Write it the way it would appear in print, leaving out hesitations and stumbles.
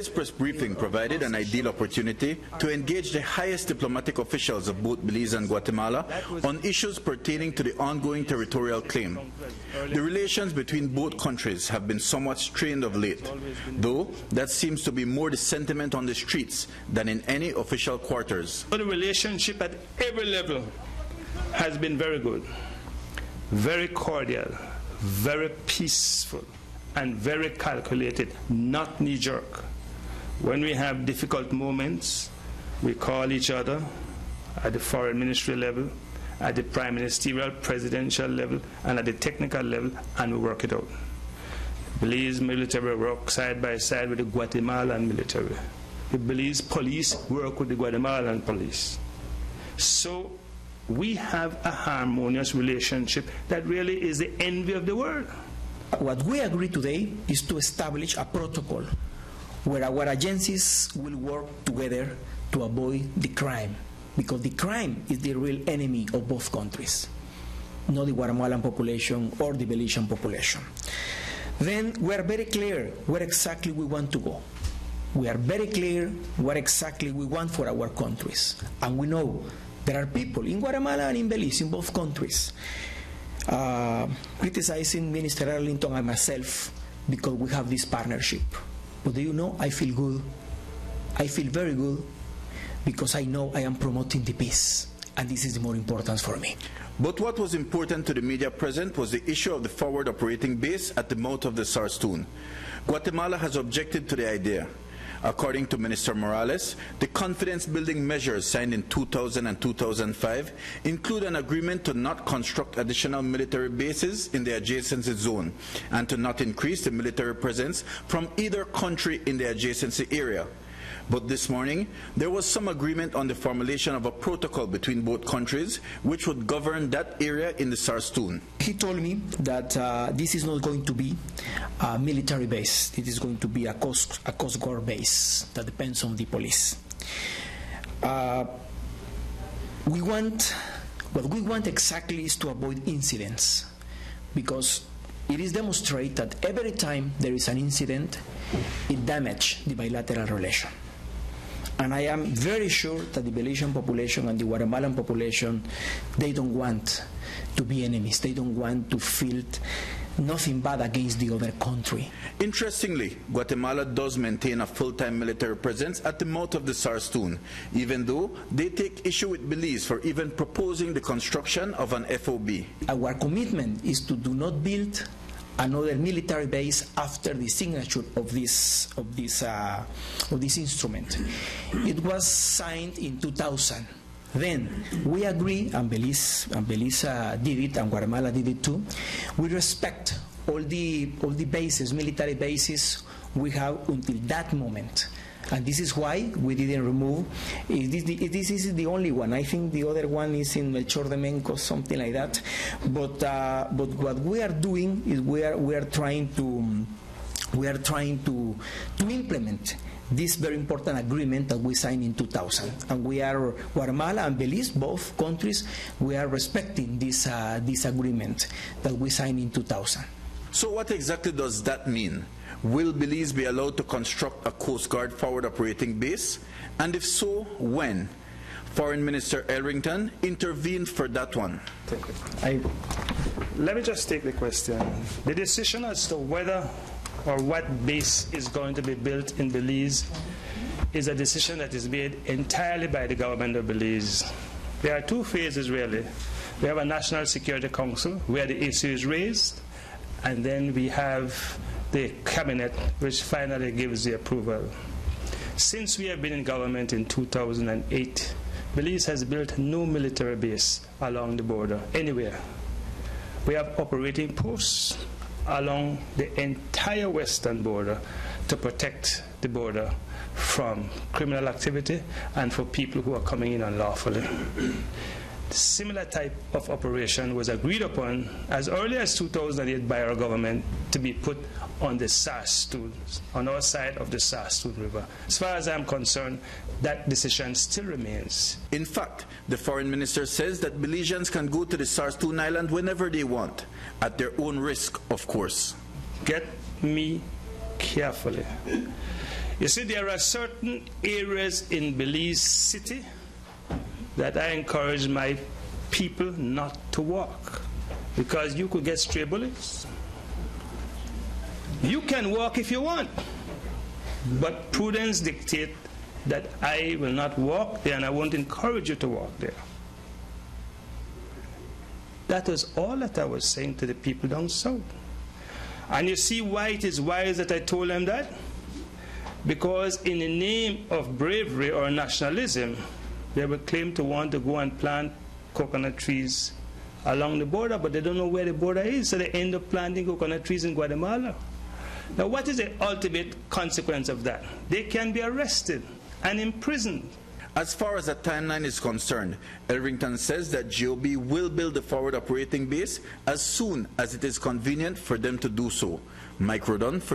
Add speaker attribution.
Speaker 1: This press briefing provided an ideal opportunity to engage the highest diplomatic officials of both Belize and Guatemala on issues pertaining to the ongoing territorial claim. The relations between both countries have been somewhat strained of late, though that seems to be more the sentiment on the streets than in any official quarters.
Speaker 2: The relationship at every level has been very good, very cordial, very peaceful, and very calculated, not knee-jerk. When we have difficult moments, we call each other at the foreign ministry level, at the prime ministerial, presidential level, and at the technical level, and we work it out. Belize military work side by side with the Guatemalan military. The Belize police work with the Guatemalan police. So we have a harmonious relationship that really is the envy of the world.
Speaker 3: What we agree today is to establish a protocol where our agencies will work together to avoid the crime, because the crime is the real enemy of both countries, not the Guatemalan population or the Belizean population. Then we are very clear where exactly we want to go. We are very clear what exactly we want for our countries. And we know there are people in Guatemala and in Belize, in both countries, criticizing Minister Arlington and myself because we have this partnership. But do you know, I feel good. I feel very good because I know I am promoting the peace, and this is the more important for me.
Speaker 1: But what was important to the media present was the issue of the forward operating base at the mouth of the Sarstoon. Guatemala has objected to the idea. According to Minister Morales, the confidence-building measures signed in 2000 and 2005 include an agreement to not construct additional military bases in the adjacency zone and to not increase the military presence from either country in the adjacency area. But this morning, there was some agreement on the formulation of a protocol between both countries which would govern that area in the Sarstoon.
Speaker 3: He told me that this is not going to be a military base. It is going to be a Coast Guard base that depends on the police. What we want exactly is to avoid incidents, because it is demonstrated that every time there is an incident, it damages the bilateral relation. And I am very sure that the Belizean population and the Guatemalan population, they don't want to be enemies. They don't want to feel nothing bad against the other country.
Speaker 1: Interestingly, Guatemala does maintain a full-time military presence at the mouth of the Sarstoon, even though they take issue with Belize for even proposing the construction of an FOB.
Speaker 3: Our commitment is to do not build another military base after the signature of this instrument. It was signed in 2000. Then we agree, and Belize did it, and Guatemala did it too. We respect all the bases, military bases we have until that moment. And this is why we didn't remove. This is the only one. I think the other one is in Melchor de Menco, something like that. But what we are doing is we are trying to implement this very important agreement that we signed in 2000. And we are, Guatemala and Belize, both countries, we are respecting this agreement that we signed in 2000.
Speaker 1: So what exactly does that mean? Will Belize be allowed to construct a Coast Guard forward operating base? And if so, when? Foreign Minister Arlington intervened for that one.
Speaker 2: Let me just take the question. The decision as to whether or what base is going to be built in Belize is a decision that is made entirely by the government of Belize. There are two phases, really. We have a National Security Council where the issue is raised, and then we have the cabinet, which finally gives the approval. Since we have been in government in 2008, Belize has built no military base along the border, anywhere. We have operating posts along the entire western border to protect the border from criminal activity and for people who are coming in unlawfully. Similar type of operation was agreed upon as early as 2008 by our government to be put on the Sarstoon, on our side of the Sarstoon River. As far as I'm concerned, that decision still remains.
Speaker 1: In fact, the foreign minister says that Belizeans can go to the Sarstoon Island whenever they want, at their own risk, of course.
Speaker 2: Get me carefully. You see, there are certain areas in Belize City that I encourage my people not to walk, because you could get stray bullets. You can walk if you want, but prudence dictates that I will not walk there, and I won't encourage you to walk there. That was all that I was saying to the people down south. And you see why it is wise that I told them that? Because in the name of bravery or nationalism, they will claim to want to go and plant coconut trees along the border, but they don't know where the border is, so they end up planting coconut trees in Guatemala. Now, what is the ultimate consequence of that? They can be arrested and imprisoned.
Speaker 1: As far as the timeline is concerned, Elrington says that GOB will build the forward operating base as soon as it is convenient for them to do so. Mike Rodon for